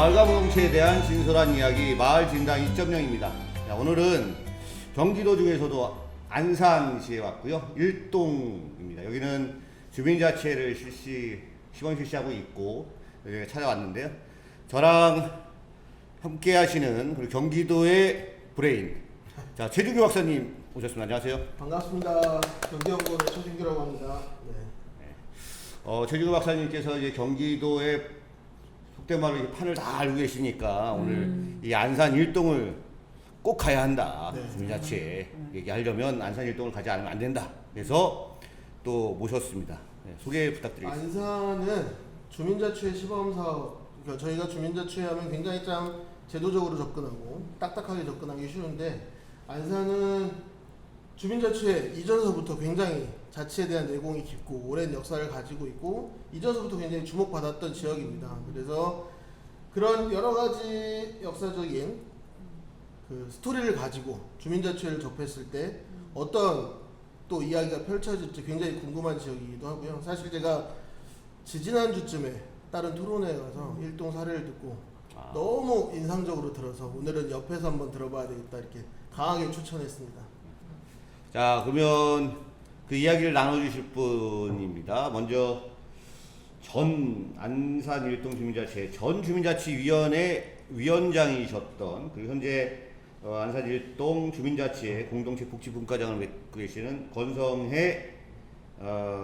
마을과 공동체에 대한 진솔한 이야기 마을 진단 2.0입니다. 오늘은 경기도 중에서도 안산시에 왔고요. 일동입니다. 여기는 주민자치회를 시범 실시하고 있고 여기 찾아왔는데요. 저랑 함께 하시는 그리고 경기도의 브레인 자 최준규 박사님 오셨습니다. 안녕하세요. 반갑습니다. 경기연구원의 최준규라고 합니다. 최준규 박사님께서 이제 경기도의 속된 말로 판을 다 알고 계시니까 오늘 이 안산 일동을 꼭 가야 한다. 네. 주민자치회 얘기하려면 안산 일동을 가지 않으면 안 된다. 그래서 또 모셨습니다. 네, 소개 부탁드리겠습니다. 안산은 주민자치회 시범사업, 그러니까 저희가 주민자치회 하면 굉장히 좀 제도적으로 접근하고 딱딱하게 접근하기 쉬운데 안산은 주민자치회 이전서부터 굉장히 자치에 대한 내공이 깊고 오랜 역사를 가지고 있고 이전서부터 굉장히 주목받았던 지역입니다. 그래서 그런 여러 가지 역사적인 그 스토리를 가지고 주민자치회를 접했을 때 어떤 또 이야기가 펼쳐질지 굉장히 궁금한 지역이기도 하고요. 사실 제가 지지난주쯤에 다른 토론회에 가서 일동 사례를 듣고 너무 인상적으로 들어서 오늘은 옆에서 한번 들어봐야 되겠다 이렇게 강하게 추천했습니다. 자 그러면 그 이야기를 나눠주실 분입니다. 먼저 전 안산 일동 주민자치회 전 주민자치위원회 위원장이셨던 그리고 현재 안산 일동 주민자치회 공동체 복지분과장을 맡고 계시는 권성혜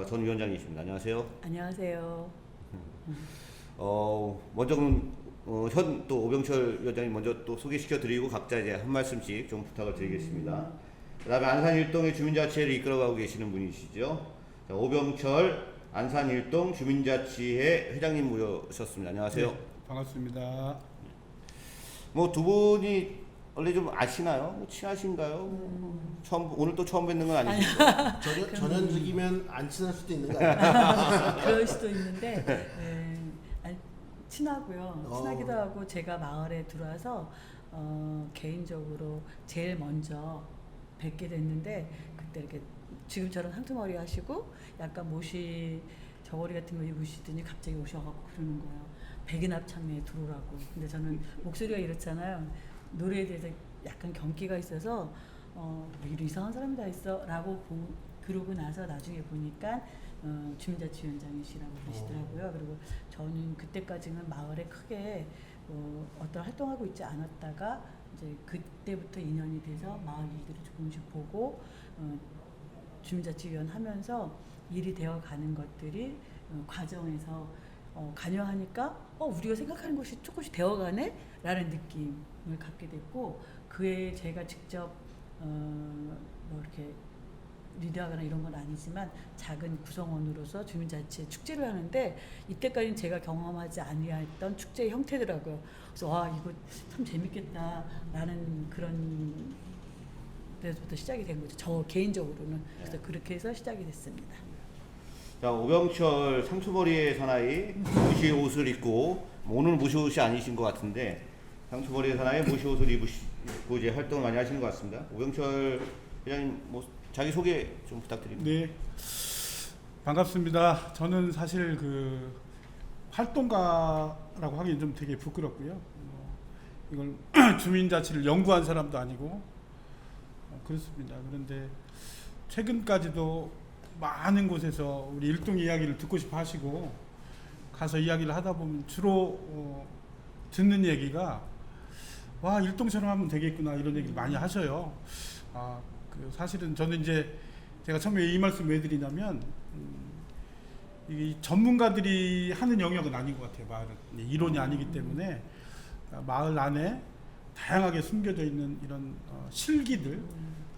전 위원장이십니다. 안녕하세요. 안녕하세요. 먼저 현 또 오병철 위원장님 먼저 또 소개시켜드리고 각자 이제 한 말씀씩 좀 부탁을 드리겠습니다. 그다음에 안산 일동의 주민자치회를 이끌어가고 계시는 분이시죠. 자, 오병철 안산 일동 주민자치회 회장님 모셨습니다. 안녕하세요. 네, 반갑습니다. 뭐 두 분이 원래 좀 아시나요? 뭐 친하신가요? 오늘 또 처음 뵙는 건 아니시죠? 전현직이면 안 친할 수도 있는 거 아니에요? 그럴 수도 있는데 아니, 친하고요. 친하기도 하고 제가 마을에 들어와서 개인적으로 제일 먼저 뵙게 됐는데 그때 이렇게 지금처럼 상투머리 하시고 약간 못이 저고리 같은 거 입으시더니 갑자기 오셔갖고 그러는 거예요. 백인합 창내에 들어오라고. 근데 저는 목소리가 이렇잖아요. 노래에 대해서 약간 경기가 있어서 이런 이상한 사람이 다 있어 라고 그러고 나서 나중에 보니까 주민자치위원장이시라고 그러시더라고요. 그리고 저는 그때까지는 마을에 크게 어떤 활동하고 있지 않았다가 이제 그때부터 인연이 돼서 마을 일들을 조금씩 보고 주민자치위원 하면서 일이 되어 가는 것들이 과정에서 관여하니까 우리가 생각하는 것이 조금씩 되어가네 라는 느낌을 갖게 됐고 그에 제가 직접 뭐 이렇게 리드하거나 이런 건 아니지만 작은 구성원으로서 주민자치회 축제를 하는데 이때까지는 제가 경험하지 아니했던 축제의 형태더라고요. 그래서 와 이거 참 재밌겠다라는 그런 데서부터 시작이 된 거죠. 저 개인적으로는. 그래서 그렇게 해서 시작이 됐습니다. 자 오병철 상투머리의 사나이 무시 옷을 입고 오늘 무시 옷이 아니신 것 같은데 상투머리의 사나이 무시 옷을 입고 이제 활동을 많이 하시는 것 같습니다. 오병철 회장님 뭐 자기 소개 좀 부탁드립니다. 네, 반갑습니다. 저는 사실 그 활동가라고 하기엔 좀 되게 부끄럽고요. 이걸 주민자치를 연구한 사람도 아니고 그렇습니다. 그런데 최근까지도 많은 곳에서 우리 일동 이야기를 듣고 싶어 하시고 가서 이야기를 하다 보면 주로 듣는 얘기가 와 일동처럼 하면 되겠구나 이런 얘기를 많이 하셔요. 그 사실은 저는 이제 제가 처음에 이 말씀 왜 드리냐면 이 전문가들이 하는 영역은 아닌 것 같아요. 마을은 이론이 아니기 때문에 마을 안에 다양하게 숨겨져 있는 이런 실기들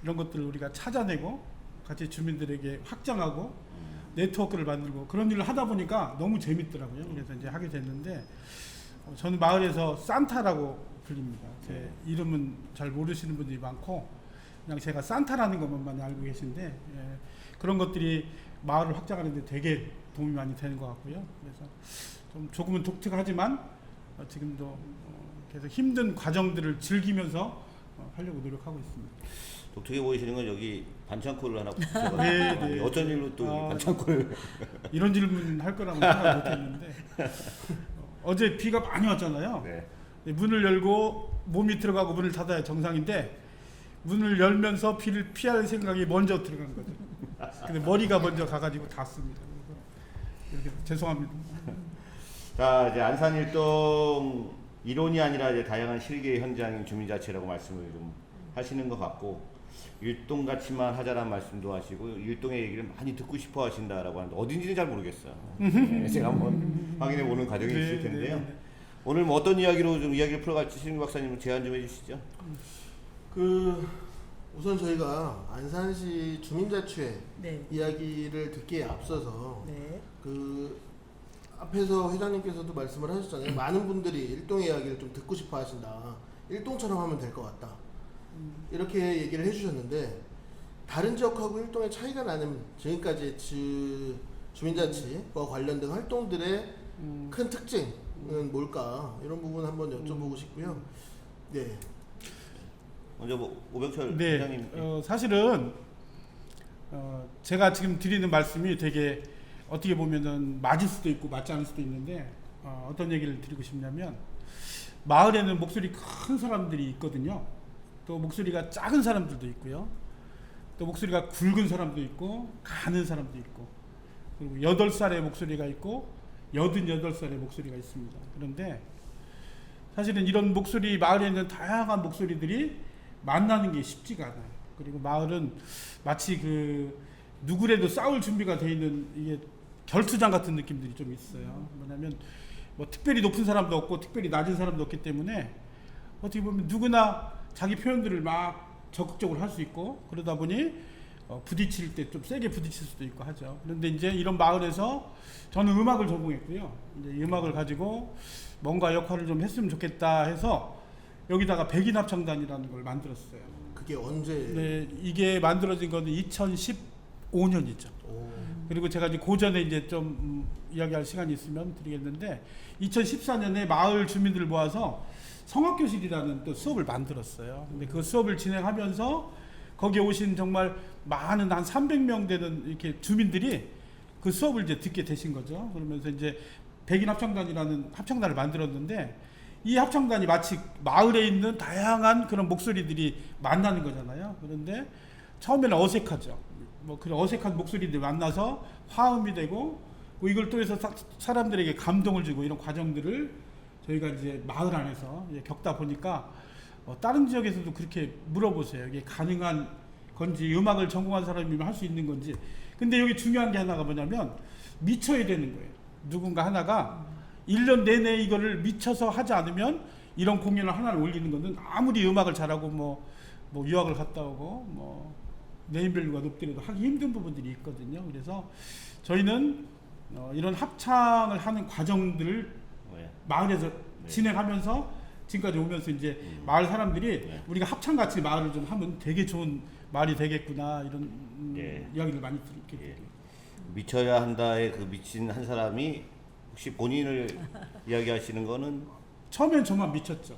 이런 것들을 우리가 찾아내고 같이 주민들에게 확장하고 네트워크를 만들고 그런 일을 하다 보니까 너무 재밌더라고요. 그래서 이제 하게 됐는데 저는 마을에서 산타라고 불립니다. 제 이름은 잘 모르시는 분들이 많고 그냥 제가 산타라는 것만 많이 알고 계신데 그런 것들이 마을을 확장하는 데 되게 도움이 많이 되는 것 같고요. 그래서 좀 조금은 독특하지만 지금도 계속 힘든 과정들을 즐기면서 하려고 노력하고 있습니다. 독특해 보이시는 건 여기 반창고를 하나 붙여가지고 네. 어쩐 일로 또 반창고를 이런 질문 할 거라고 생각 못했는데 어제 비가 많이 왔잖아요. 네. 문을 열고 몸이 들어가고 문을 닫아야 정상인데 문을 열면서 비를 피할 생각이 먼저 들어간 거죠. 근데 머리가 먼저 가가지고 닿습니다. 그래서 이렇게 죄송합니다. 자, 이제 안산일동 이론이 아니라 이제 다양한 실계 현장인 주민자치라고 말씀을 좀 하시는 것 같고, 일동같이만 하자라는 말씀도 하시고 일동의 얘기를 많이 듣고 싶어 하신다라고 하는데 어딘지는 잘 모르겠어요. 네, 제가 한번 확인해 보는 과정이 있을 텐데요. 오늘 뭐 어떤 이야기로 좀 이야기를 풀어갈지 신윤 박사님 제안 좀 해주시죠. 우선 저희가 안산시 주민자치회 네. 이야기를 듣기에 앞서서 네. 앞에서 회장님께서도 말씀을 하셨잖아요. 많은 분들이 일동의 이야기를 좀 듣고 싶어 하신다. 일동처럼 하면 될 것 같다. 이렇게 얘기를 해주셨는데, 다른 지역하고 일동의 차이가 나는 지금까지 주민자치와 관련된 활동들의 큰 특징은 뭘까? 이런 부분 한번 여쭤보고 싶고요. 네. 먼저 뭐 오병철 네, 회장님. 사실은 제가 지금 드리는 말씀이 되게 어떻게 보면은 맞을 수도 있고 맞지 않을 수도 있는데 어떤 얘기를 드리고 싶냐면, 마을에는 목소리 큰 사람들이 있거든요. 또 목소리가 작은 사람들도 있고요. 또 목소리가 굵은 사람도 있고 가는 사람도 있고, 그리고 8살의 목소리가 있고 88살의 목소리가 있습니다. 그런데 사실은 이런 목소리, 마을에 있는 다양한 목소리들이 만나는 게 쉽지가 않아요. 그리고 마을은 마치 누구라도 싸울 준비가 돼 있는 이게 결투장 같은 느낌들이 좀 있어요. 뭐냐면 뭐 특별히 높은 사람도 없고 특별히 낮은 사람도 없기 때문에 어떻게 보면 누구나 자기 표현들을 막 적극적으로 할 수 있고, 그러다 보니 부딪힐 때 좀 세게 부딪힐 수도 있고 하죠. 그런데 이제 이런 마을에서 저는 음악을 전공했고요. 이제 음악을 가지고 뭔가 역할을 좀 했으면 좋겠다 해서 여기다가 백인 합창단이라는 걸 만들었어요. 그게 언제? 네, 이게 만들어진 거는 2015년이죠. 그리고 제가 이제 고전에 이제 좀 이야기할 시간이 있으면 드리겠는데, 2014년에 마을 주민들을 모아서 성악교실이라는 또 수업을 만들었어요. 근데 그 수업을 진행하면서 거기에 오신 정말 많은 한 300명 되는 이렇게 주민들이 그 수업을 이제 듣게 되신 거죠. 그러면서 이제 백인 합창단이라는 합창단을 만들었는데, 이 합창단이 마치 마을에 있는 다양한 그런 목소리들이 만나는 거잖아요. 그런데 처음에는 어색하죠. 뭐 그런 어색한 목소리들이 만나서 화음이 되고, 뭐 이걸 또 해서 사람들에게 감동을 주고, 이런 과정들을 저희가 이제 마을 안에서 이제 겪다 보니까 다른 지역에서도 그렇게 물어보세요. 이게 가능한 건지, 음악을 전공한 사람이면 할 수 있는 건지. 근데 여기 중요한 게 하나가 뭐냐면 미쳐야 되는 거예요. 누군가 하나가 1년 내내 이거를 미쳐서 하지 않으면 이런 공연을 하나를 올리는 거는 아무리 음악을 잘하고 뭐 유학을 갔다 오고 뭐 네임밸류가 높더라도 하기 힘든 부분들이 있거든요. 그래서 저희는 이런 합창을 하는 과정들을 마을에서 진행하면서 지금까지 오면서 이제 마을 사람들이 우리가 합창같이 마을을 좀 하면 되게 좋은 마을이 되겠구나, 이런 이야기를 많이 듣게 돼요. 미쳐야 한다의 그 미친 한 사람이 혹시 본인을 이야기하시는 거는? 처음엔 저만 미쳤죠.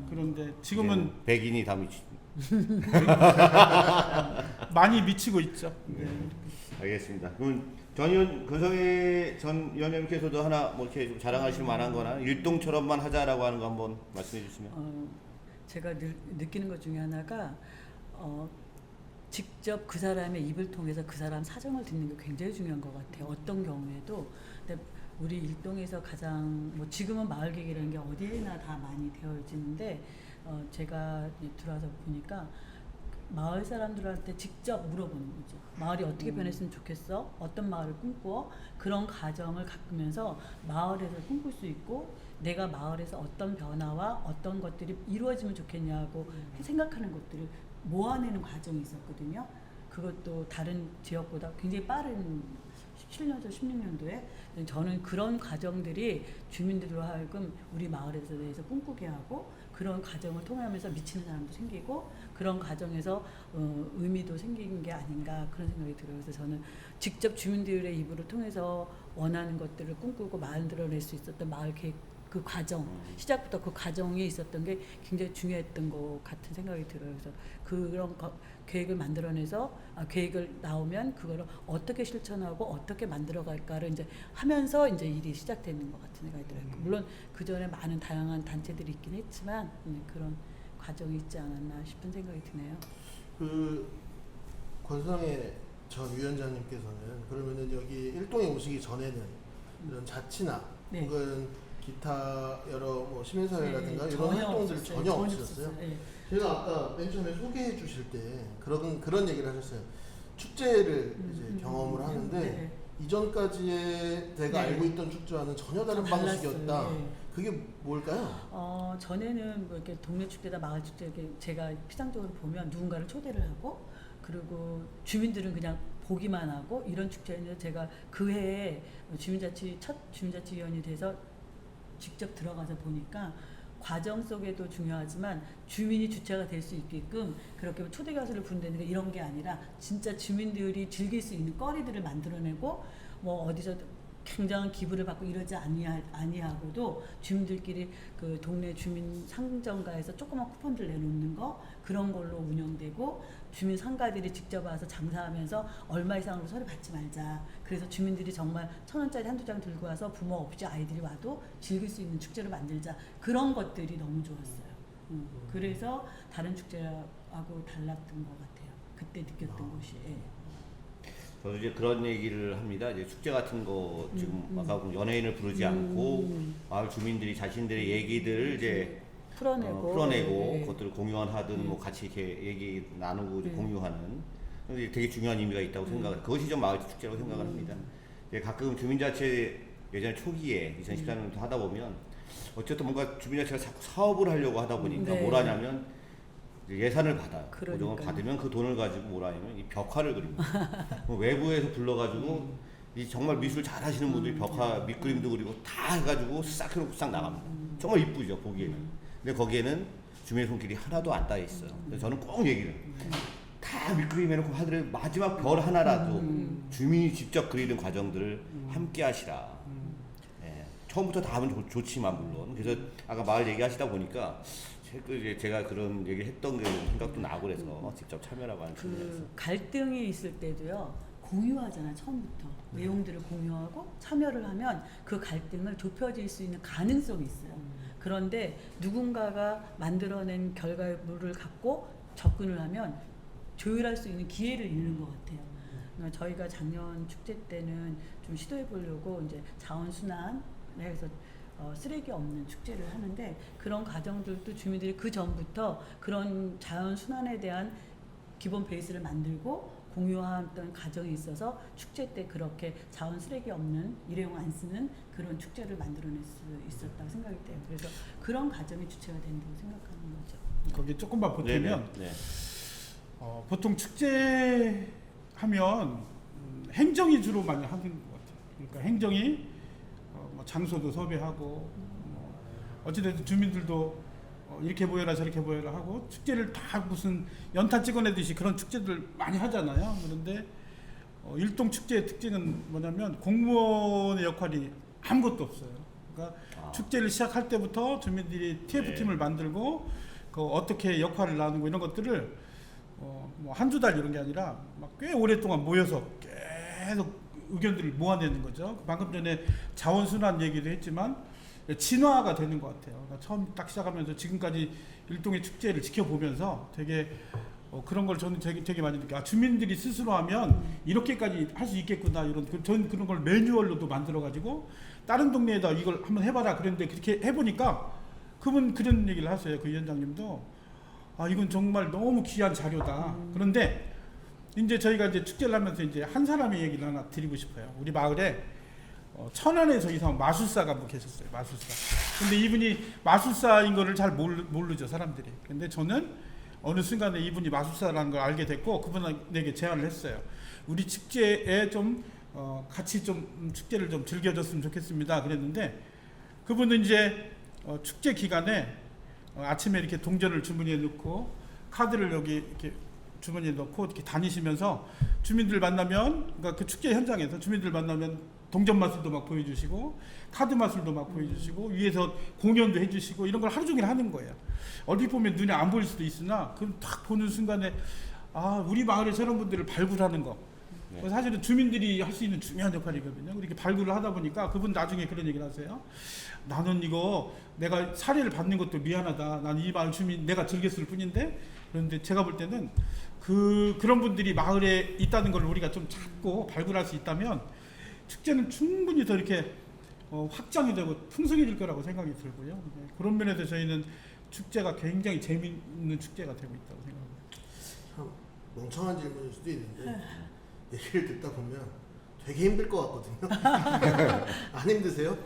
그런데 지금은 백인이 다 미치. 많이 미치고 있죠. 알겠습니다. 그럼 권성희 전 위원장님께서도 하나 뭐 이렇게 좀 자랑하실 만한 거나 일동처럼만 하자라고 하는 거 한번 말씀해 주시면. 제가 느끼는 것 중에 하나가 직접 그 사람의 입을 통해서 그 사람 사정을 듣는 게 굉장히 중요한 것 같아요. 어떤 경우에도. 근데 우리 일동에서 가장 뭐 지금은 마을계획이라는 게 어디에나 다 많이 되어지는데, 제가 들어와서 보니까 마을 사람들한테 직접 물어보는 거죠. 마을이 어떻게 변했으면 좋겠어? 어떤 마을을 꿈꿔? 그런 과정을 겪으면서 마을에서 꿈꿀 수 있고, 내가 마을에서 어떤 변화와 어떤 것들이 이루어지면 좋겠냐고 생각하는 것들을 모아내는 과정이 있었거든요. 그것도 다른 지역보다 굉장히 빠른 17년도, 16년도에 저는 그런 과정들이 주민들로 하여금 우리 마을에 대해서 꿈꾸게 하고, 그런 과정을 통하면서 미치는 사람도 생기고, 그런 과정에서 의미도 생긴 게 아닌가, 그런 생각이 들어요. 그래서 저는 직접 주민들의 입으로 통해서 원하는 것들을 꿈꾸고 만들어낼 수 있었던 마을 계획 그 과정, 시작부터 그 과정이 있었던 게 굉장히 중요했던 것 같은 생각이 들어요. 그래서 그런 계획을 만들어내서 계획을 나오면 그거를 어떻게 실천하고 어떻게 만들어갈까를 이제 하면서 이제 일이 시작되는 것 같은 생각이 들어요. 물론 그 전에 많은 다양한 단체들이 있긴 했지만 그런 과정이 있지 않았나 싶은 생각이 드네요. 그 권성애 전 위원장님께서는 그러면은 여기 일동에 오시기 전에는 이런 자치나 네. 혹은 기타 여러 뭐 시민사회라든가 네, 이런 전혀 활동들 없었어요. 전혀 없으셨어요? 네. 제가 아까 맨 처음에 소개해 주실 때 그런 얘기를 하셨어요. 축제를 이제 경험을 하는데 네. 이전까지의 내가 네. 알고 있던 축제와는 전혀 다른 좀 달랐어요. 방식이었다. 네. 그게 뭘까요? 전에는 뭐 이렇게 동네 축제다 마을 축제 이렇게 제가 피상적으로 보면 누군가를 초대를 하고 그리고 주민들은 그냥 보기만 하고 이런 축제는 제가 그 해에 첫 주민자치위원이 돼서 직접 들어가서 보니까 과정 속에도 중요하지만 주민이 주체가 될 수 있게끔 그렇게 초대 가수를 부른다는 게 이런 게 아니라 진짜 주민들이 즐길 수 있는 거리들을 만들어내고 뭐 어디서 굉장한 기부를 받고 이러지 아니하고도 주민들끼리 그 동네 주민 상점가에서 조그만 쿠폰들 내놓는 거 그런 걸로 운영되고 주민 상가들이 직접 와서 장사하면서 얼마 이상으로 서류 받지 말자. 그래서 주민들이 정말 1,000원짜리 한두 장 들고 와서 부모 없이 아이들이 와도 즐길 수 있는 축제를 만들자. 그런 것들이 너무 좋았어요. 그래서 다른 축제하고 달랐던 것 같아요. 그때 느꼈던 것이. 예. 저도 이제 그런 얘기를 합니다. 이제 축제 같은 거 지금 아까 연예인을 부르지 않고 마을 주민들이 자신들의 얘기들을 이제 풀어내고 네. 그것들을 공유하든 뭐 같이 이렇게 얘기 나누고 이제 공유하는 되게 중요한 의미가 있다고 생각을 그것이 좀 마을 축제라고 생각을 합니다. 이제 가끔 주민자치 예전에 초기에 2014년부터 하다 보면 어쨌든 뭔가 주민자치가 자꾸 사업을 하려고 하다 보니까 네. 뭘 하냐면 예산을 받아요. 그러니까요. 고정을 받으면 그 돈을 가지고 뭘 하냐면 이 벽화를 그립니다. 외부에서 불러가지고 이 정말 미술 잘하시는 분들이 벽화 밑그림도 그리고 다 해가지고 싹 해놓고 싹 나갑니다. 정말 이쁘죠 보기에는. 근데 거기에는 주민의 손길이 하나도 안 닿아 있어요. 그래서 저는 꼭 얘기를 해요. 다 밑그림 해놓고 하더라도 마지막 별 하나라도 주민이 직접 그리는 과정들을 함께 하시라. 예, 처음부터 다 하면 좋지만 물론. 그래서 아까 마을 얘기하시다 보니까 제가 그런 얘기를 했던 게 생각도 나고 그래서 직접 참여라고 하는 측면에서. 그 갈등이 있을 때도요. 공유하잖아 처음부터 내용들을 공유하고 참여를 하면 그 갈등을 좁혀질 수 있는 가능성이 있어요. 그런데 누군가가 만들어낸 결과물을 갖고 접근을 하면 조율할 수 있는 기회를 잃는 것 같아요. 그러니까 저희가 작년 축제 때는 좀 시도해 보려고 이제 자원순환 해서 쓰레기 없는 축제를 하는데 그런 과정들도 주민들이 그 전부터 그런 자원순환에 대한 기본 베이스를 만들고 공유했던 과정이 있어서 축제 때 그렇게 자원 쓰레기 없는 일회용 안 쓰는 그런 축제를 만들어낼 수 있었다고 생각이 돼요. 그래서 그런 과정이 주체가 된다고 생각하는 거죠. 거기 조금만 보태면 네. 보통 축제 하면 행정이 주로 많이 하는 것 같아요. 그러니까 행정이 뭐 장소도 섭외하고 어찌됐든 주민들도 이렇게 모여라 저렇게 모여라 하고 축제를 다 무슨 연탄 찍어내듯이 그런 축제들 많이 하잖아요. 그런데 일동 축제의 특징은 뭐냐면 공무원의 역할이 아무것도 없어요. 그러니까 축제를 시작할 때부터 주민들이 TF팀을 만들고 그 어떻게 역할을 나누고 이런 것들을 뭐 한두 달 이런 게 아니라 막 꽤 오랫동안 모여서 계속 의견들을 모아내는 거죠. 방금 전에 자원순환 얘기도 했지만 진화가 되는 것 같아요. 그러니까 처음 딱 시작하면서 지금까지 일동의 축제를 지켜보면서 되게 그런 걸 저는 되게 많이 느껴요. 주민들이 스스로 하면 이렇게까지 할 수 있겠구나 이런 저는 그런 걸 매뉴얼로도 만들어가지고 다른 동네에다 이걸 한번 해봐라 그랬는데 그렇게 해보니까 그분 그런 얘기를 하세요. 그 위원장님도 이건 정말 너무 귀한 자료다. 그런데 이제 저희가 이제 축제를 하면서 이제 한 사람의 얘기를 하나 드리고 싶어요. 우리 마을에 천안에서 이상 마술사가 한 분 계셨어요. 마술사. 근데 이분이 마술사인 거를 잘 모르죠 사람들이. 근데 저는 어느 순간에 이분이 마술사라는 걸 알게 됐고 그분에게 제안을 했어요. 우리 축제에 좀 같이 좀 축제를 좀 즐겨줬으면 좋겠습니다. 그랬는데 그분은 이제 축제 기간에 아침에 이렇게 동전을 주머니에 넣고 카드를 여기 이렇게 주머니에 넣고 이렇게 다니시면서 주민들 만나면 그러니까 그 축제 현장에서 주민들 만나면 동전 마술도 막 보여주시고 카드 마술도 막 보여주시고 위에서 공연도 해주시고 이런 걸 하루 종일 하는 거예요. 얼핏 보면 눈에 안 보일 수도 있으나 그럼 딱 보는 순간에 아 우리 마을에 저런 분들을 발굴하는 거 네. 사실은 주민들이 할 수 있는 중요한 역할이거든요. 이렇게 발굴을 하다 보니까 그분 나중에 그런 얘기를 하세요. 나는 이거 내가 사례를 받는 것도 미안하다. 난 이 마을 주민 내가 즐겼을 뿐인데 그런데 제가 볼 때는 그런 분들이 마을에 있다는 걸 우리가 좀 찾고 발굴할 수 있다면 축제는 충분히 더 이렇게 확장이 되고 풍성해질 거라고 생각이 들고요. 네, 그런 면에서 저희는 축제가 굉장히 재미있는 축제가 되고 있다고 생각합니다. 참 멍청한 질문일 수도 있는데 얘기를 듣다 보면 되게 힘들 것 같거든요. 안 힘드세요?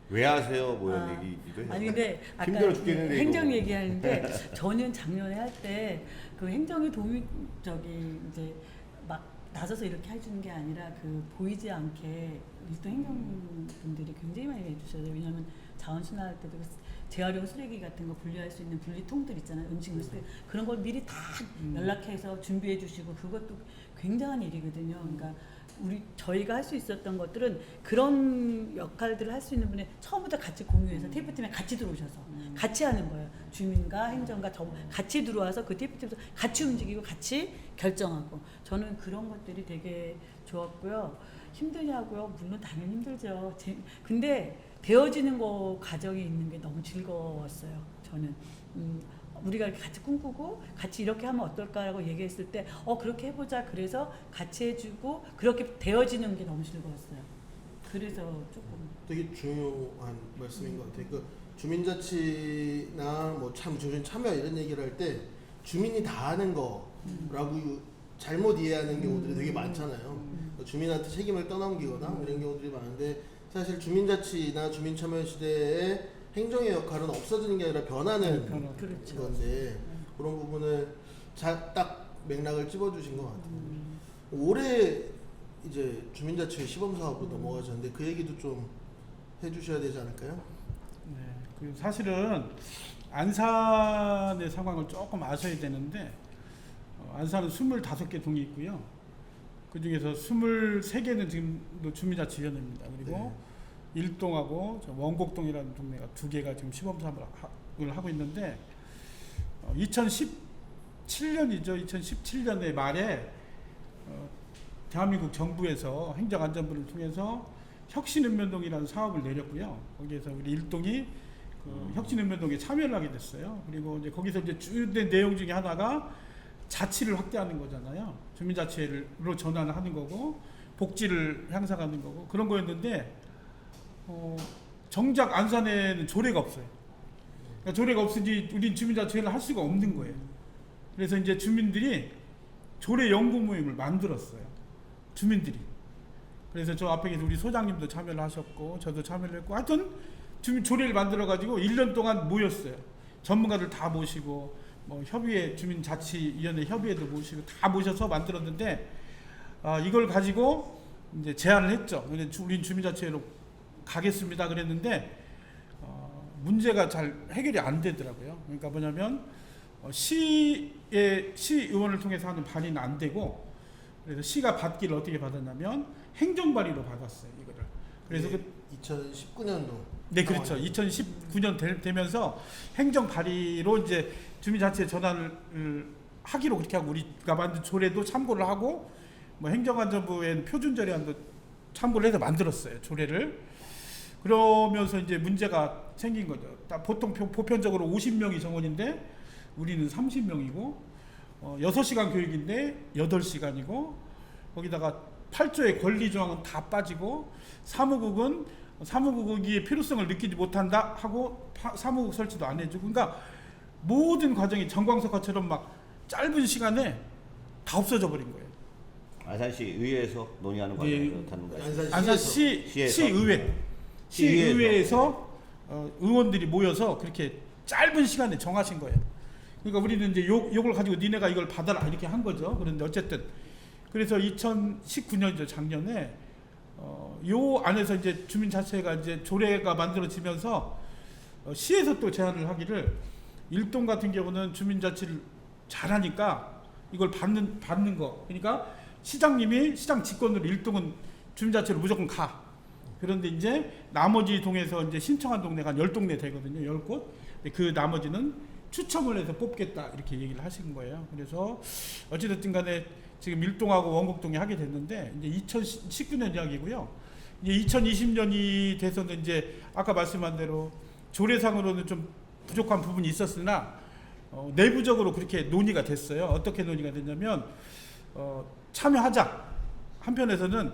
왜 하세요? 뭐 이런 얘기기도 해요. 아니 근데 아까 힘들어 죽겠는데 행정 이거. 얘기하는데 저는 작년에 할 때 그 행정이 도움이 이제 막 나서서 이렇게 해주는 게 아니라 그 보이지 않게 일도 행정분들이 굉장히 많이 해주셔요. 왜냐하면 자원순환 할 때도 재활용 쓰레기 같은 거 분리할 수 있는 분리통들 있잖아요. 음식물 쓰레기 그런 걸 미리 다 연락해서 준비해 주시고 그것도 굉장한 일이거든요. 그러니까 저희가 할 수 있었던 것들은 그런 역할들을 할 수 있는 분이 처음부터 같이 공유해서 TF팀에 같이 들어오셔서 같이 하는 거예요. 주민과 행정과 같이 들어와서 그 TF팀에서 같이 움직이고 같이 결정하고 저는 그런 것들이 되게 좋았고요. 힘드냐고요? 물론 당연히 힘들죠. 근데 되어지는 거 과정이 있는 게 너무 즐거웠어요. 저는 우리가 이렇게 같이 꿈꾸고 같이 이렇게 하면 어떨까라고 얘기했을 때 그렇게 해보자. 그래서 같이 해주고 그렇게 되어지는 게 너무 즐거웠어요. 그래서 조금 되게 중요한 말씀인 것 같아요. 그 주민자치나 뭐 주민 참여 이런 얘기를 할 때 주민이 다 하는 거라고 잘못 이해하는 경우들이 되게 많잖아요. 주민한테 책임을 떠넘기거나 이런 경우들이 많은데 사실 주민자치나 주민참여 시대에 행정의 역할은 없어지는 게 아니라 변하는 그렇죠. 건데 그런 부분을 딱 맥락을 찝어주신 것 같아요. 올해 이제 주민자치 시범사업으로 넘어가셨는데 그 얘기도 좀 해주셔야 되지 않을까요? 네, 그 사실은 안산의 상황을 조금 아셔야 되는데 안산은 25개 동이 있고요. 그 중에서 23개는 지금도 주민자치위원회입니다. 그리고 일동하고 원곡동이라는 동네가 2개가 지금 시범사업을 하고 있는데 2017년이죠. 2017년의 말에 대한민국 정부에서 행정안전부를 통해서 혁신읍면동이라는 사업을 내렸고요. 거기에서 우리 일동이 그 혁신읍면동에 참여를 하게 됐어요. 그리고 이제 거기서 이제 주된 내용 중에 하나가 자치를 확대하는 거잖아요. 주민자치로 전환을 하는 거고 복지를 향상하는 거고 그런 거였는데 정작 안산에는 조례가 없어요. 그러니까 조례가 없으니 우린 주민자치회를 할 수가 없는 거예요. 그래서 이제 주민들이 조례 연구 모임을 만들었어요. 주민들이. 그래서 저 앞에 계신 우리 소장님도 참여를 하셨고 저도 참여를 했고 하여튼 조례를 만들어 가지고 1년 동안 모였어요. 전문가들 다 모시고 뭐 협의회 주민자치위원회 협의회도 모시고 다 모셔서 만들었는데 이걸 가지고 이제 제안을 했죠. 우린 주민자치회로 가겠습니다 그랬는데 문제가 잘 해결이 안 되더라고요. 그러니까 뭐냐면 시의원을 통해서 하는 발의는 안 되고 그래서 시가 받기를 어떻게 받았냐면 행정 발의로 받았어요 이거를. 그래서 2019년도. 네 그렇죠. 2019년 되면서 행정 발의로 이제 주민자치회 전환을 하기로 그렇게 하고 우리가 만든 조례도 참고를 하고 뭐 행정안전부의 표준조례안도 참고를 해서 만들었어요 조례를. 그러면서 이제 문제가 생긴 거죠. 보통 보편적으로 50명이 정원인데 우리는 30명이고 6시간 교육인데 8시간이고 거기다가 8조의 권리조항은 다 빠지고 사무국이 필요성을 느끼지 못한다 하고 사무국 설치도 안 해주고 그러니까 모든 과정이 정광석화처럼 막 짧은 시간에 다 없어져 버린 거예요. 안산시 의회에서 논의하는 과정에서 다는 거예요. 시의회에서 의원들이 모여서 그렇게 짧은 시간에 정하신 거예요. 그러니까 우리는 이제 요걸 가지고 니네가 이걸 받아라 이렇게 한 거죠. 그런데 어쨌든 그래서 2019년이죠 작년에 요 안에서 이제 주민자치회가 이제 조례가 만들어지면서 시에서 또 제안을 하기를 일동 같은 경우는 주민자치를 잘하니까 이걸 받는 거. 그러니까 시장님이 시장 직권으로 일동은 주민자치로 무조건 가. 그런데 이제 나머지 동에서 이제 신청한 동네가 한 10동네 되거든요. 10곳. 근데 그 나머지는 추첨을 해서 뽑겠다 이렇게 얘기를 하신 거예요. 그래서 어찌됐든 간에 지금 일동하고 원곡동이 하게 됐는데 이제 2019년 이야기고요. 이제 2020년이 돼서는 이제 아까 말씀한 대로 조례상으로는 좀 부족한 부분이 있었으나 내부적으로 그렇게 논의가 됐어요. 어떻게 논의가 됐냐면 참여하자. 한편에서는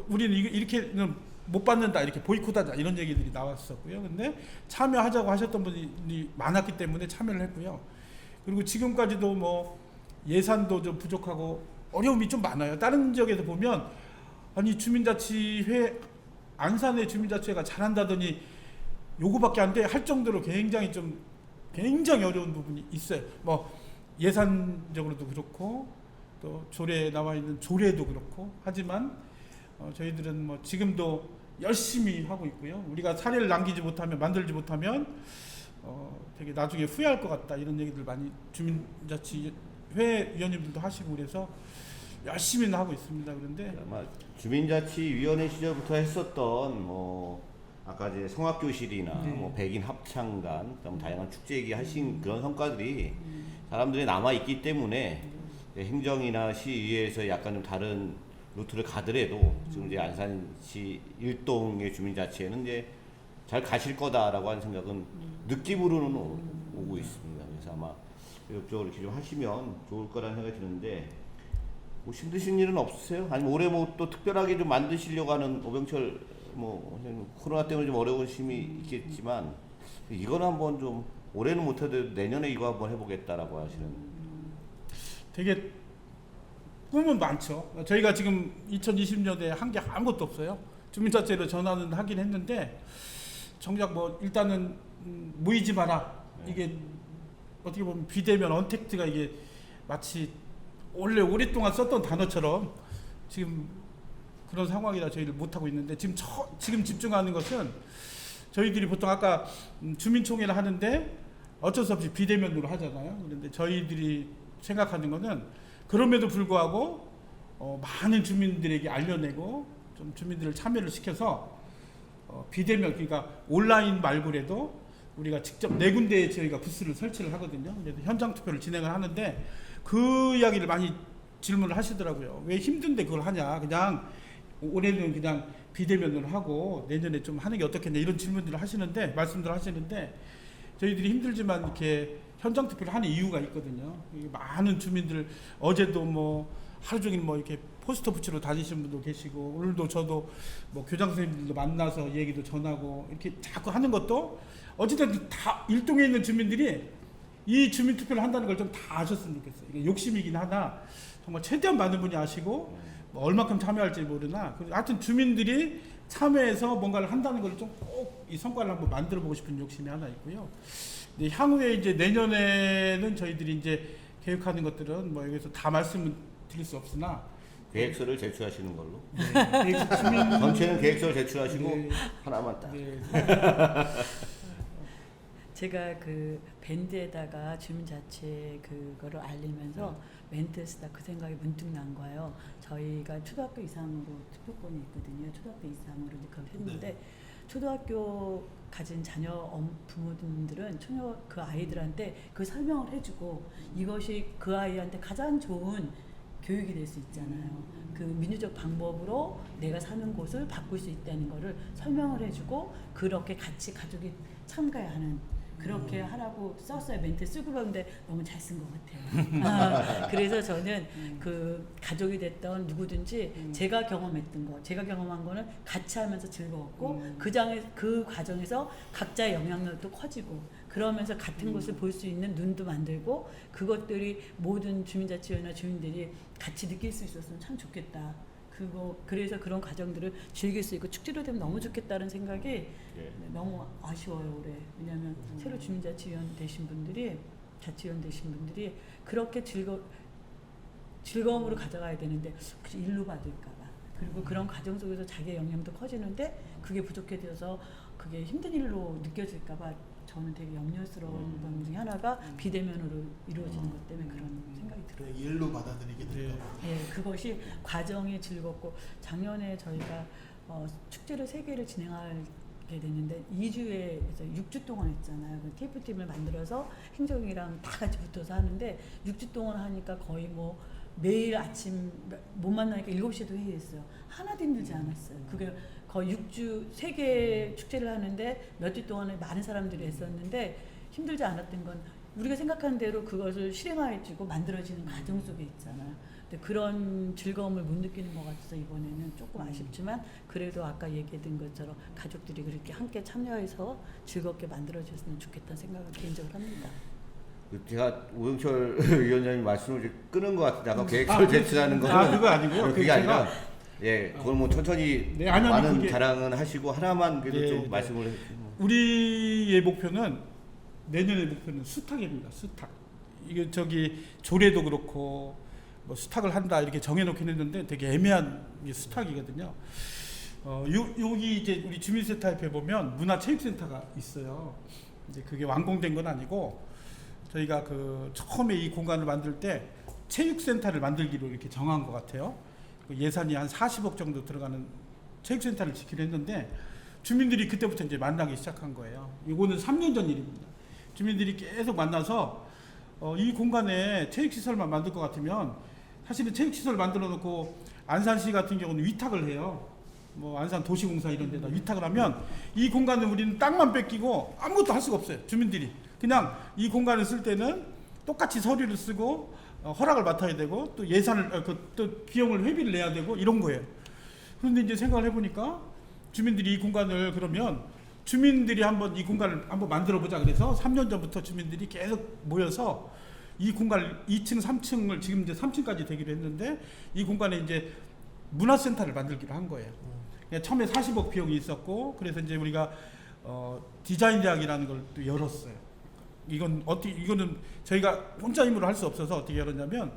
우리는 이렇게는 못 받는다, 이렇게 보이콧하자 이런 얘기들이 나왔었고요. 근데 참여하자고 하셨던 분이 많았기 때문에 참여를 했고요. 그리고 지금까지도 뭐 예산도 좀 부족하고 어려움이 좀 많아요. 다른 지역에서 보면 아니 주민자치회 안산의 주민자치회가 잘한다더니 요거밖에 안 돼 할 정도로 굉장히 어려운 부분이 있어요. 뭐 예산적으로도 그렇고 또 조례에 나와 있는 조례도 그렇고 하지만 저희들은 뭐 지금도 열심히 하고 있고요. 우리가 사례를 남기지 못하면 만들지 못하면 되게 나중에 후회할 것 같다 이런 얘기들 많이 주민자치회 위원님들도 하시고 그래서 열심히는 하고 있습니다. 그런데 아마 주민자치위원회 시절부터 했었던 뭐 아까 이제 성악교실이나 네. 뭐 백인 합창단, 그다음 다양한 축제 얘기하신 그런 성과들이 사람들이 남아 있기 때문에 행정이나 시의회에서 약간 좀 다른 루트를 가더라도 지금 이제 안산시 일동의 주민자치회는 이제 잘 가실 거다라고 하는 생각은 느낌으로는 오고 있습니다. 그래서 아마 계속적으로 이렇게 좀 하시면 좋을 거라는 생각이 드는데 뭐 힘드신 일은 없으세요? 아니면 올해 뭐 또 특별하게 좀 만드시려고 하는 오병철 뭐 코로나 때문에 좀 어려우심이 있겠지만 이거는 한번 좀 올해는 못해도 내년에 이거 한번 해보겠다라고 하시는. 되게 꿈은 많죠. 저희가 지금 2020년에 한 게 아무것도 없어요. 주민자치회로 전환은 하긴 했는데 정작 뭐 일단은 모이지 마라. 이게 어떻게 보면 비대면 언택트가 이게 마치 원래 오랫동안 썼던 단어처럼 지금 그런 상황이라 저희를 못하고 있는데 지금 집중하는 것은 저희들이 보통 아까 주민총회를 하는데 어쩔 수 없이 비대면으로 하잖아요. 그런데 저희들이 생각하는 거는 그럼에도 불구하고 많은 주민들에게 알려내고 좀 주민들을 참여를 시켜서 비대면 그러니까 온라인 말고라도 우리가 직접 4군데에 저희가 부스를 설치를 하거든요. 그래서 현장 투표를 진행을 하는데 그 이야기를 많이 질문을 하시더라고요. 왜 힘든데 그걸 하냐? 그냥 올해는 그냥 비대면으로 하고 내년에 좀 하는 게 어떻겠냐 이런 질문들을 하시는데 말씀들을 하시는데 저희들이 힘들지만 이렇게 현장 투표를 하는 이유가 있거든요. 많은 주민들 어제도 뭐 하루 종일 뭐 이렇게 포스터 붙이러 다니시는 분도 계시고 오늘도 저도 뭐 교장 선생님들도 만나서 얘기도 전하고 이렇게 자꾸 하는 것도 어쨌든 다 일동에 있는 주민들이 이 주민 투표를 한다는 걸 좀 다 아셨으면 좋겠어요. 이게 욕심이긴 하나 정말 최대한 많은 분이 아시고 뭐 얼마큼 참여할지 모르나 하여튼 주민들이 참여해서 뭔가를 한다는 걸 좀 꼭 이 성과를 한번 만들어 보고 싶은 욕심이 하나 있고요. 근데 향후에 이제 내년에는 저희들이 이제 계획하는 것들은 뭐 여기서 다 말씀을 드릴 수 없으나 계획서를 제출하시는 걸로. 네, 주민 전체는 계획서를 제출하시고 네. 하나만 딱. 네, 제가 그 밴드에다가 주민자치 그거를 알리면서 멘트 쓰다 그 생각이 문득 난 거예요. 저희가 초등학교 이상으로 투표권이 있거든요. 초등학교 이상으로 이제 그걸 했는데 초등학교 가진 자녀 부모님들은 그 아이들한테 그 설명을 해주고 이것이 그 아이한테 가장 좋은 교육이 될 수 있잖아요. 그 민주적 방법으로 내가 사는 곳을 바꿀 수 있다는 거를 설명을 해주고 그렇게 같이 가족이 참가하는 그렇게 하라고 썼어요. 멘트 쓰고 그러는데 너무 잘 쓴 것 같아요. 그래서 저는 그 가족이 됐던 누구든지 제가 경험했던 거, 제가 경험한 거는 같이 하면서 즐거웠고 그 과정에서 각자의 영향력도 커지고 그러면서 같은 것을 볼 수 있는 눈도 만들고 그것들이 모든 주민자치회나 주민들이 같이 느낄 수 있었으면 참 좋겠다. 그래서 그런 과정들을 즐길 수 있고 축제로 되면 너무 좋겠다는 생각이 너무 아쉬워요 올해. 왜냐하면 새로 주민자치위원 되신 분들이 자치위원 되신 분들이 그렇게 즐거움으로 가져가야 되는데 일로 받을까봐 그리고 그런 과정 속에서 자기의 영향도 커지는데 그게 부족해져서 그게 힘든 일로 느껴질까봐 저는 되게 염려스러운 점 중에 하나가 비대면으로 이루어지는 것 때문에 그런 생각이 들어요. 그냥 일로 받아들이게 될까 봐. 예, 그것이 과정이 즐겁고 작년에 저희가 축제를 3개를 진행하게 됐는데 2주에서 6주 동안 했잖아요. TF팀을 만들어서 행정이랑 다 같이 붙어서 하는데 6주 동안 하니까 거의 뭐 매일 아침 못 만나니까 7시에도 회의했어요. 하나도 힘들지 않았어요. 그게 거의 6주 3개 축제를 하는데 몇 주 동안에 많은 사람들이 했었는데 힘들지 않았던 건 우리가 생각한 대로 그것을 실행해지고 만들어지는 과정 속에 있잖아요. 근데 그런 즐거움을 못 느끼는 것 같아서 이번에는 조금 아쉽지만 그래도 아까 얘기했던 것처럼 가족들이 그렇게 함께 참여해서 즐겁게 만들어졌으면 좋겠다는 생각을 개인적으로 합니다. 제가 오영철 위원장님 말씀을 이제 끊은 것 같은데 아까 계획서를 제출하는 거는 그거 아니고요. 그게 아니라 예, 그걸 뭐 천천히 네, 아니, 많은 그게, 자랑은 하시고 하나만 그래도 네, 좀 네. 말씀을 해. 우리의 목표는 내년의 목표는 수탁입니다. 수탁. 이게 저기 조례도 그렇고 뭐 수탁을 한다 이렇게 정해놓긴 했는데 되게 애매한 게 수탁이거든요. 여기 이제 우리 주민센터 옆에 보면 문화체육센터가 있어요. 이제 그게 완공된 건 아니고 저희가 그 처음에 이 공간을 만들 때 체육센터를 만들기로 이렇게 정한 것 같아요. 그 예산이 한 40억 정도 들어가는 체육센터를 짓기로 했는데 주민들이 그때부터 이제 만나기 시작한 거예요. 이거는 3년 전 일입니다. 주민들이 계속 만나서 이 공간에 체육시설만 만들 것 같으면 사실은 체육시설 만들어 놓고 안산시 같은 경우는 위탁을 해요. 뭐 안산 도시공사 이런 데다 위탁을 하면 이 공간을 우리는 땅만 뺏기고 아무것도 할 수가 없어요. 주민들이. 그냥 이 공간을 쓸 때는 똑같이 서류를 쓰고 허락을 맡아야 되고 또 예산을 또 비용을 회비를 내야 되고 이런 거예요. 그런데 이제 생각을 해보니까 주민들이 이 공간을 그러면 주민들이 한번 이 공간을 한번 만들어 보자 그래서 3년 전부터 주민들이 계속 모여서 이 공간 2층, 3층을 지금 이제 3층까지 되기로 했는데 이 공간에 이제 문화센터를 만들기로 한 거예요. 처음에 40억 비용이 있었고 그래서 이제 우리가 디자인 대학이라는 걸 또 열었어요. 이거는 저희가 혼자 힘으로 할 수 없어서 어떻게 열었냐면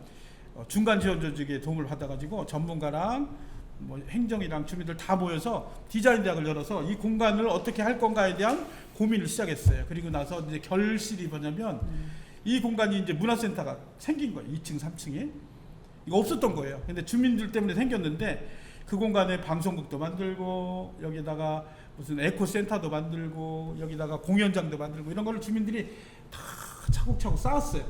중간 지원 조직의 도움을 받아가지고 전문가랑 뭐 행정이랑 주민들 다 모여서 디자인 대학을 열어서 이 공간을 어떻게 할 건가에 대한 고민을 시작했어요. 그리고 나서 이제 결실이 뭐냐면 이 공간이 이제 문화센터가 생긴 거예요. 2층, 3층에 이거 없었던 거예요. 근데 주민들 때문에 생겼는데 그 공간에 방송국도 만들고 여기다가 무슨 에코센터도 만들고 여기다가 공연장도 만들고 이런 거를 주민들이 다 차곡차곡 쌓았어요.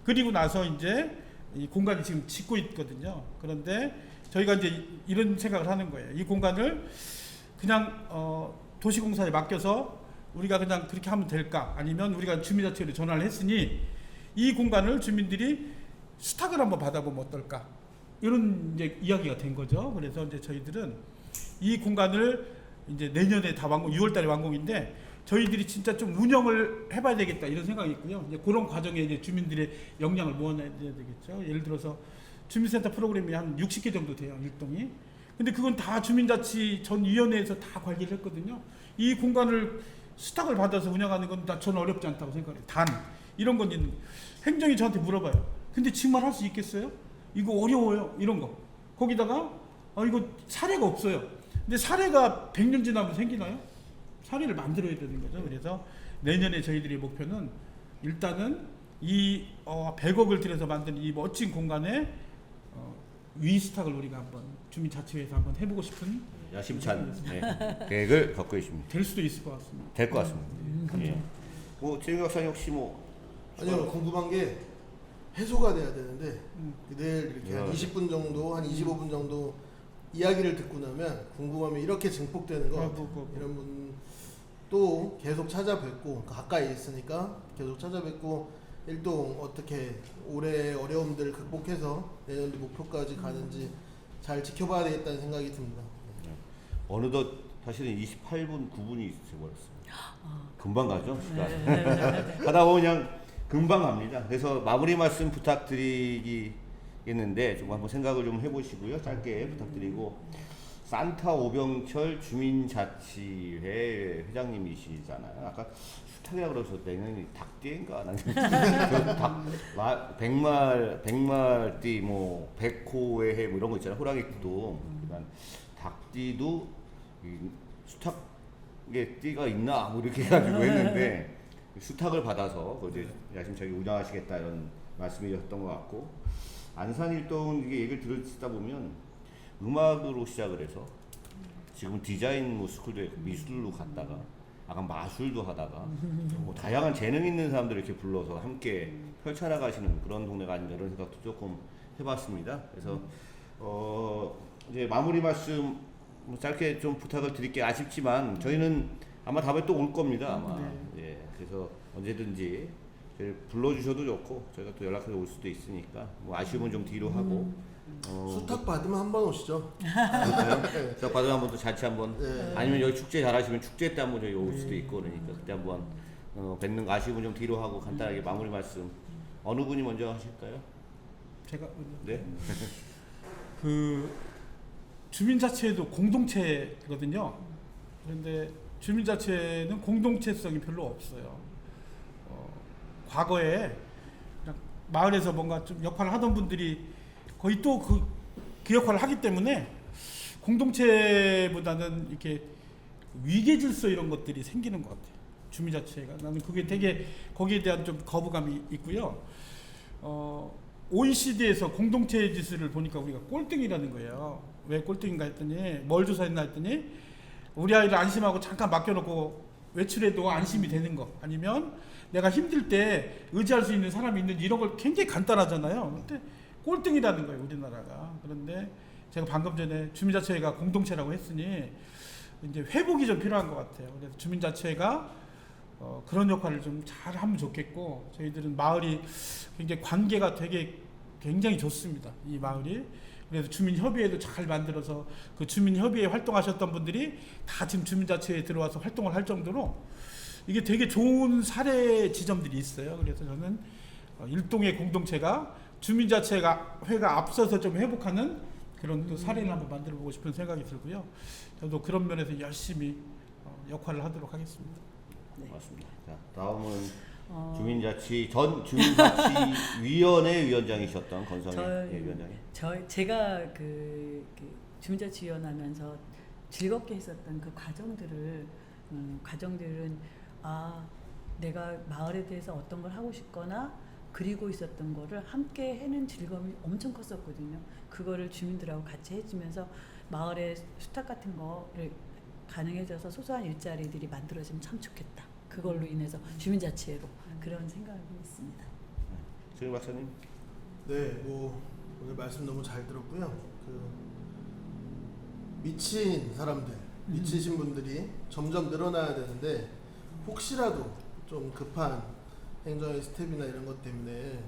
그리고 나서 이제 이 공간이 지금 짓고 있거든요. 그런데 저희가 이제 이런 생각을 하는 거예요. 이 공간을 그냥 도시공사에 맡겨서 우리가 그냥 그렇게 하면 될까? 아니면 우리가 주민자치회로 전화를 했으니 이 공간을 주민들이 수탁을 한번 받아보면 어떨까? 이런 이제 이야기가 된 거죠. 그래서 이제 저희들은 이 공간을 이제 내년에 다 6월달에 완공인데 저희들이 진짜 좀 운영을 해봐야 되겠다 이런 생각이 있고요. 이제 그런 과정에 이제 주민들의 역량을 모아내야 되겠죠. 예를 들어서 주민센터 프로그램이 한 60개 정도 돼요, 일동이. 근데 그건 다 주민자치 전 위원회에서 다 관리를 했거든요. 이 공간을 수탁을 받아서 운영하는 건 저는 어렵지 않다고 생각해요. 단 이런 건 있는 행정이 저한테 물어봐요. 근데 정말 할 수 있겠어요? 이거 어려워요. 이런 거. 거기다가 이거 사례가 없어요. 근데 사례가 100년 지나면 생기나요? 사례를 만들어야 되는 거죠. 그래서 내년에 저희들의 목표는 일단은 이 100억을 들여서 만든 이 멋진 공간에 위스탁을 우리가 한번 주민자치회에서 한번 해보고 싶은 야심찬 계획을 갖고 계십니다. 될 수도 있을 것 같습니다. 될 것 같습니다. 예. 뭐 최영 박사님 혹시 뭐 아니요, 궁금한 게 해소가 돼야 되는데 내일 이렇게 한 20분 정도, 한 25분 정도 이야기를 듣고 나면 궁금하면 이렇게 증폭되는 거 같아요. 이런 분 또 계속 찾아뵙고 가까이 있으니까 계속 찾아뵙고 일동 어떻게 올해 어려움들 극복해서 내년도 목표까지 가는지 잘 지켜봐야 되겠다는 생각이 듭니다. 어느덧 사실은 28분 9분이 돼버렸습니다. 금방 가죠 시간. 하다 보면 그냥 금방 갑니다. 그래서 마무리 말씀 부탁드리겠는데 좀 한번 생각을 좀 해보시고요. 짧게 부탁드리고 산타 오병철 주민자치회 회장님이시잖아요. 아까 수탁이라고 그러셨는데 내년이 닭띠인가? 백말띠 뭐 백호의 해 뭐 이런 거 있잖아요. 호랑이띠도 그다음 닭띠도 수탁의 띠가 있나 뭐 이렇게 해가지고 했는데 수탁을 받아서 이제 야심차게 운영하시겠다 이런 말씀이셨던 것 같고, 안산일동 이게 얘기를 들으시다 보면 음악으로 시작을 해서 지금 디자인 뭐 스쿨도 있고 미술로 갔다가 약간 마술도 하다가 뭐 다양한 재능 있는 사람들 이렇게 불러서 함께 펼쳐나가시는 그런 동네가 아닌가 이런 생각도 조금 해봤습니다. 그래서 이제 마무리 말씀 뭐 짧게 좀 부탁을 드릴게요. 아쉽지만 저희는 아마 다음에 또 올 겁니다. 아마. 예, 그래서 언제든지 저희를 불러주셔도 좋고 저희가 또 연락해서 올 수도 있으니까 뭐 아쉬움은 좀 뒤로 하고 수탁 받으면 한 번 오시죠. 수탁 받으면 한번 또 자취 한번 네. 아니면 여기 축제 잘하시면 축제 때 한번 저희 올 수도 있고 그러니까 그때 한번 뵙는 거 아쉬움은 좀 뒤로 하고 간단하게 마무리 말씀 어느 분이 먼저 하실까요? 제가 네. 그 주민자치회도 공동체거든요. 그런데 주민자치회는 공동체성이 별로 없어요. 과거에 그냥 마을에서 뭔가 좀 역할을 하던 분들이 거의 또 그 역할을 하기 때문에 공동체보다는 이렇게 위계질서 이런 것들이 생기는 것 같아요. 주민자치회가 나는 그게 되게 거기에 대한 좀 거부감이 있고요. OECD에서 공동체 지수를 보니까 우리가 꼴등이라는 거예요. 왜 꼴등인가 했더니 뭘 조사했나 했더니 우리 아이를 안심하고 잠깐 맡겨놓고 외출해도 안심이 되는 거, 아니면 내가 힘들 때 의지할 수 있는 사람이 있는지 이런 걸 굉장히 간단하잖아요. 근데 꼴등이라는 거예요, 우리나라가. 그런데 제가 방금 전에 주민자치회가 공동체라고 했으니 이제 회복이 좀 필요한 것 같아요. 그래서 주민자치회가 그런 역할을 좀 잘 하면 좋겠고, 저희들은 마을이 굉장히 관계가 되게 굉장히 좋습니다. 이 마을이. 그래서 주민협의회도 잘 만들어서 그 주민협의회 활동하셨던 분들이 다 지금 주민자치회에 들어와서 활동을 할 정도로 이게 되게 좋은 사례 지점들이 있어요. 그래서 저는 일동의 공동체가 주민자치회가 앞서서 좀 회복하는 그런 또 사례를 한번 만들어 보고 싶은 생각이 들고요. 저도 그런 면에서 열심히 역할을 하도록 하겠습니다. 네. 맞습니다. 자, 다음은 전 주민자치위원회 위원장이셨던 건성희 위원장님. 제가 그 주민자치위원 하면서 즐겁게 했었던 그 과정들은 내가 마을에 대해서 어떤 걸 하고 싶거나 그리고 있었던 거를 함께 해는 즐거움이 엄청 컸었거든요. 그거를 주민들하고 같이 해주면서 마을에 수탁 같은 거를 가능해져서 소소한 일자리들이 만들어지면 참 좋겠다. 그걸로 인해서 주민자치회로 그런 생각이 있습니다. 조인 박사님. 네, 뭐 오늘 말씀 너무 잘 들었고요. 미친 사람들, 미치신 분들이 점점 늘어나야 되는데 혹시라도 좀 급한 행정의 스텝이나 이런 것 때문에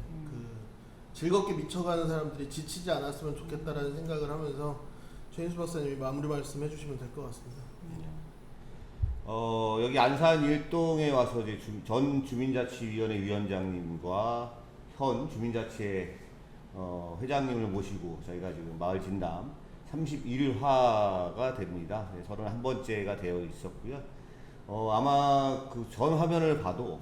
즐겁게 미쳐가는 사람들이 지치지 않았으면 좋겠다라는 생각을 하면서 최인수 박사님이 마무리 말씀 해주시면 될 것 같습니다. 여기 안산 일동에 와서 이제 전 주민자치위원회 위원장님과 현 주민자치회 회장님을 모시고 저희가 지금 마을 진담 31화가 됩니다. 31번째가 되어 있었고요. 아마 그 전 화면을 봐도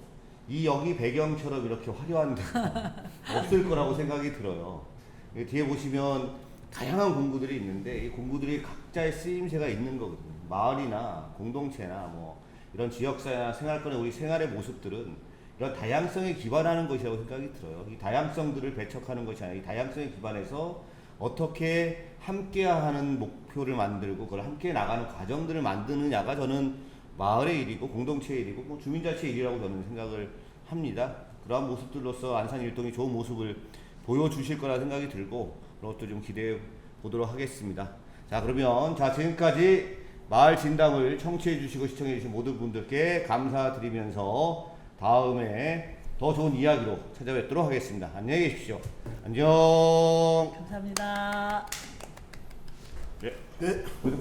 이 여기 배경처럼 이렇게 화려한 데가 없을 거라고 생각이 들어요. 뒤에 보시면 다양한 공구들이 있는데 이 공구들이 각자의 쓰임새가 있는 거거든요. 마을이나 공동체나 뭐 이런 지역사회나 생활권의 우리 생활의 모습들은 이런 다양성에 기반하는 것이라고 생각이 들어요. 이 다양성들을 배척하는 것이 아니라 이 다양성에 기반해서 어떻게 함께하는 목표를 만들고 그걸 함께 나가는 과정들을 만드느냐가 저는 마을의 일이고 공동체의 일이고 뭐 주민자치의 일이라고 저는 생각을 합니다. 그러한 모습들로서 안산 일동이 좋은 모습을 보여주실 거라 생각이 들고 그런 것도 좀 기대해 보도록 하겠습니다. 자, 그러면 지금까지 마을 진담을 청취해 주시고 시청해 주신 모든 분들께 감사드리면서 다음에 더 좋은 이야기로 찾아뵙도록 하겠습니다. 안녕히 계십시오. 안녕. 감사합니다. 네. 네.